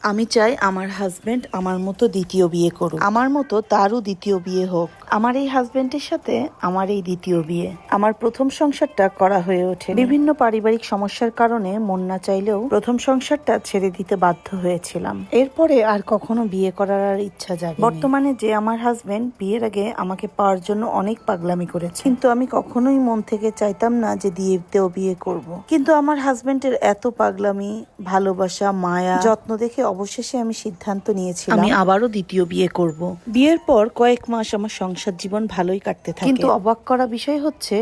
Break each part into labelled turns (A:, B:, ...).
A: আমি চাই আমার হাজবেন্ড আমার মতো দ্বিতীয় বিয়ে করুক, আমার মতো তারও দ্বিতীয় বিয়ে হোক। আমার এই হাজবেন্ডের সাথে আমার এই দ্বিতীয় বিয়ে। আমার প্রথম সংসারটা করা হয়ে ওঠে, বিভিন্ন পারিবারিক সমস্যার কারণে মন না চাইলেও প্রথম সংসারটা ছেড়ে দিতে বাধ্য হয়েছিলাম। এরপরে আর কখনো বিয়ে করার আর ইচ্ছা জাগে। বর্তমানে যে আমার হাজবেন্ড বিয়ের আগে আমাকে পাওয়ার জন্য অনেক পাগলামি করেছে, কিন্তু আমি কখনোই মন থেকে চাইতাম না যে দ্বিতীয় বিয়ে করব। কিন্তু আমার হাজবেন্ডের এত পাগলামি, ভালোবাসা, মায়া, যত্ন দেখে অবশেষে আমি সিদ্ধান্ত নিয়েছিলাম আমি আবারও দ্বিতীয় বিয়ে করব। বিয়ের পর কয়েক মাস আমার সংসার জীবন ভালোই কাটতে থাকে, কিন্তু অবাক করা বিষয় হচ্ছে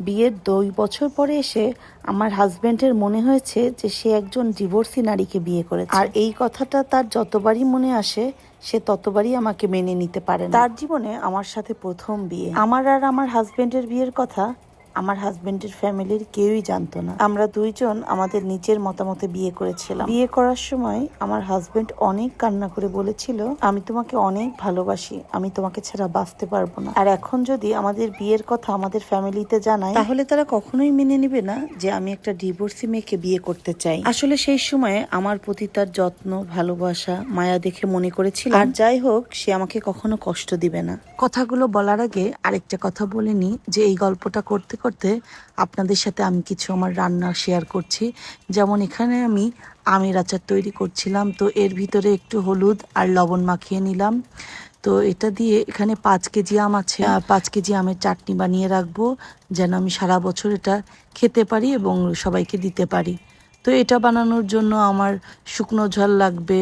A: বিয়ের 2 বছর পরে এসে আমার হাজবেন্ডের মনে হয়েছে যে সে একজন ডিভোর্সি নারীকে বিয়ে করেছে। আর এই কথাটা তার যতবারই মনে আসে সে ততবারই আমাকে মেনে নিতে পারে না। তার জীবনে আমার সাথে প্রথম বিয়ে। আমার আর আমার হাজবেন্ডের বিয়ের কথা আমার হাজবেন্ডের ফ্যামিলির কেউই জানতো না। আমরা দুইজন আমাদের নিজের মতামতে বিয়ে করেছিলাম। বিয়ে করার সময় আমার হাজবেন্ড অনেক কান্না করে বলেছিল, আমি তোমাকে অনেক ভালোবাসি, আমি তোমাকে ছাড়া বাঁচতে পারবো না। আর এখন যদি আমাদের বিয়ের কথা আমাদের ফ্যামিলিতে জানাই, তাহলে তারা কখনোই মেনে নিবে না যে আমি একটা ডিভোর্সি মেয়েকে বিয়ে করতে চাই। আসলে সেই সময় আমার প্রতি তার যত্ন, ভালোবাসা, মায়া দেখে মনে করেছিল আর যাই হোক সে আমাকে কখনো কষ্ট দিবে না। কথাগুলো বলার আগে আরেকটা কথা বলে নি যে এই গল্পটা করতে করতে আপনাদের সাথে আমি কিছু আমার রান্না শেয়ার করছি। যেমন এখানে আমি আমের আচার তৈরি করছিলাম, তো এর ভিতরে একটু হলুদ আর লবণ মাখিয়ে নিলাম। তো এটা দিয়ে এখানে 5 কেজি আম আছে, 5 কেজি আমের চাটনি বানিয়ে রাখবো যেন আমি সারা বছর এটা খেতে পারি এবং সবাইকে দিতে পারি। তো এটা বানানোর জন্য আমার শুকনো ঝাল লাগবে,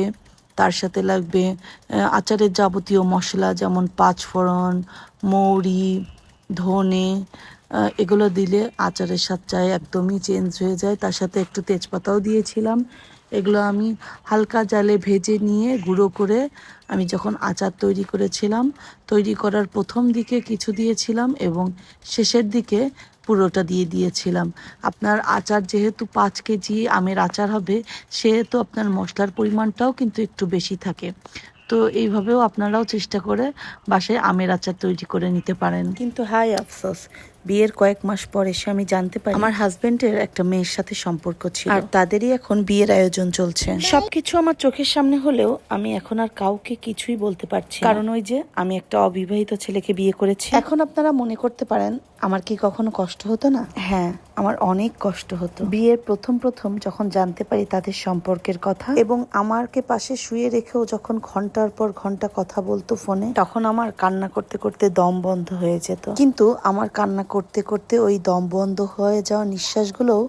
A: তার সাথে লাগবে আচারের যাবতীয় মশলা যেমন 5 ফোড়ন, মৌরি, ধনে, এগুলো দিলে আচারের স্বাদটা একদমই চেঞ্জ হয়ে যায়। তার সাথে একটু তেজপাতাও দিয়েছিলাম। এগুলো আমি হালকা জালে ভেজে নিয়ে গুঁড়ো করে আমি যখন আচার তৈরি করেছিলাম, তৈরি করার প্রথম দিকে কিছু দিয়েছিলাম এবং শেষের দিকে পুরোটা দিয়ে দিয়েছিলাম। আপনার আচার যেহেতু 5 কেজি আমের আচার হবে, সেহেতু আপনার মশলার পরিমাণটাও কিন্তু একটু বেশি থাকে। তো এইভাবেও আপনারাও চেষ্টা করে বাসায় আমের আচার তৈরি করে নিতে পারেন। কিন্তু হাই আফসোস, বিয়ের কয়েক মাস পর এসে আমি জানতে পারি আমার হাজবেন্ডের একটা মেয়ের সাথে সম্পর্ক ছিল আর তাদেরই এখন বিয়ের আয়োজন চলছে। সবকিছু আমার চোখের সামনে হলেও আমি এখন আর কাউকে কিছুই বলতে পারছি, কারণ ওই যে আমি একটা অবিবাহিত ছেলেকে বিয়ে করেছি। এখন আপনারা মনে করতে পারেন আমার কি কখনো কষ্ট হতো না? হ্যাঁ, আমার অনেক কষ্ট হতো। বিয়ের প্রথম যখন জানতে পারি তাদের সম্পর্কের কথা এবং আমাকে পাশে শুয়ে রেখেও যখন ঘন্টার পর ঘন্টা কথা বলতো ফোনে, তখন আমার কান্না করতে করতে দম বন্ধ হয়ে যেত। কিন্তু আমার কান্না করতে করতে ওই দম বন্ধ হয়ে যাওয়া নিঃশ্বাসগুলোও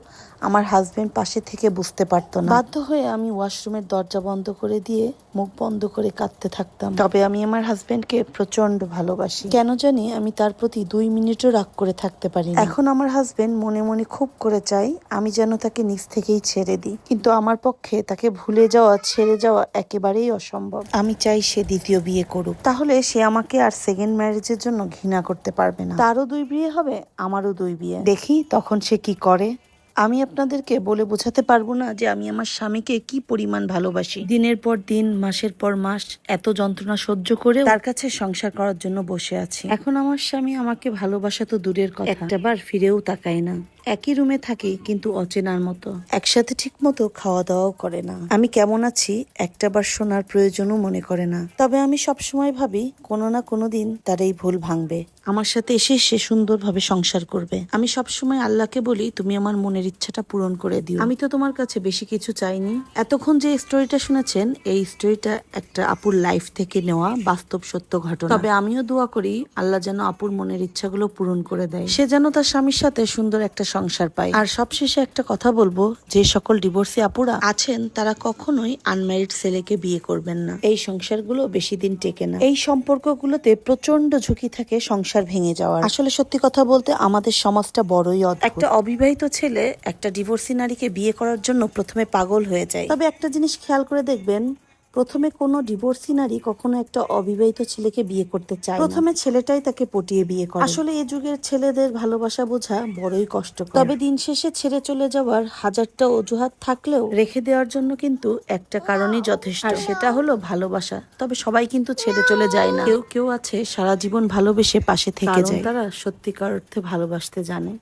A: আমার হাজবেন্ড পাশে থেকে বুঝতে পারতো না। বাধ্য হয়ে আমি ওয়াশরুমের দরজা বন্ধ করে দিয়ে মুখ বন্ধ করে কাঁদতে থাকতাম। তবে আমি আমার হাজবেন্ডকে প্রচন্ড ভালোবাসি, কেন জানি আমি তার প্রতি 2 মিনিটও রাগ করে থাকতে পারি না। এখন আমার হাজবেন্ড মনে মনে খুব করে চাই আমি যেন তাকে নিজ থেকেই ছেড়ে দিই, কিন্তু আমার পক্ষে তাকে ভুলে যাওয়া, ছেড়ে যাওয়া একেবারেই অসম্ভব। আমি চাই সে দ্বিতীয় বিয়ে করুক, তাহলে সে আমাকে আর সেকেন্ড ম্যারেজের জন্য ঘৃণা করতে পারবে না। তারও 2 বিয়ে হবে, আমারও 2 বিয়ে। দেখি তখন সে কি করে। আমি আপনাদেরকে বলে বোঝাতে পারবো না যে আমি আমার স্বামীকে কি পরিমাণ ভালোবাসি। দিনের পর দিন, মাসের পর মাস এত যন্ত্রণা সহ্য করে তার কাছে সংসার করার জন্য বসে আছি। এখন আমার স্বামী আমাকে ভালোবাসা তো দূরের কথা, একটাবার ফিরেও তাকায় না। একই রুমে থাকি কিন্তু অচেনার মতো, একসাথে ঠিক মতো খাওয়া দাওয়াও করে না। আমি কেমন আছি একটাবার শোনার প্রয়োজনও মনে করে না। তবে আমি সবসময় ভাবি কোনো না কোনো দিন তার এই ভুল ভাঙবে, আমার সাথে এসে সে সুন্দরভাবে সংসার করবে। আমি সবসময় আল্লাহকে বলি, তুমি আমার মনের ইচ্ছাটা পূরণ করে দিও। আমি তো তোমার কাছে বেশি কিছু চাইনি। এতক্ষণ যে স্টোরিটা শুনেছেন, এই স্টোরিটা একটা আপুর লাইফ থেকে নেওয়া বাস্তব সত্য ঘটনা। তবে আমিও দোয়া করি আল্লাহ যেন আপুর মনের ইচ্ছাগুলো পূরণ করে দেয়, সে যেন তার স্বামীর সাথে সুন্দর একটা সংসার পায়। আর সবশেষে একটা কথা বলবো, যে সকল ডিভোর্সি আপুরা আছেন তারা কখনোই আনম্যারিড ছেলেকে বিয়ে করবেন না। এই সংসারগুলো বেশি দিন টেকে না। এই সম্পর্কগুলোতে প্রচন্ড ঝুঁকি থাকে সংসার ভেঙে যাওয়ার। আসলে সত্যি কথা বলতে আমাদের সমাজটা বড়ই অদ্ভুত। একটা অবিবাহিত ছেলে একটা ডিভোর্সি নারীকে বিয়ে করার জন্য প্রথমে পাগল হয়ে যায়। তবে একটা জিনিস খেয়াল করে দেখবেন, প্রথমে কোনো ডিভোর্সি নারী কখনো একটা অবিবাহিত ছেলেকে বিয়ে করতে চায় না। প্রথমে ছেলেটাই তাকে পটিয়ে বিয়ে করে। আসলে এই যুগের ছেলেদের ভালোবাসা বোঝা বড়ই কষ্টকর। তবে দিন শেষে ছেড়ে চলে যাওয়ার হাজারটা অজুহাত থাকলেও রেখে দেওয়ার জন্য কিন্তু একটা কারণই যথেষ্ট, আর সেটা হলো ভালোবাসা। তবে সবাই কিন্তু ছেড়ে চলে যায় না, কেউ কেউ আছে সারা জীবন ভালোবেসে পাশে থেকে যায়, তারা সত্যিকার অর্থে ভালোবাসতে জানে।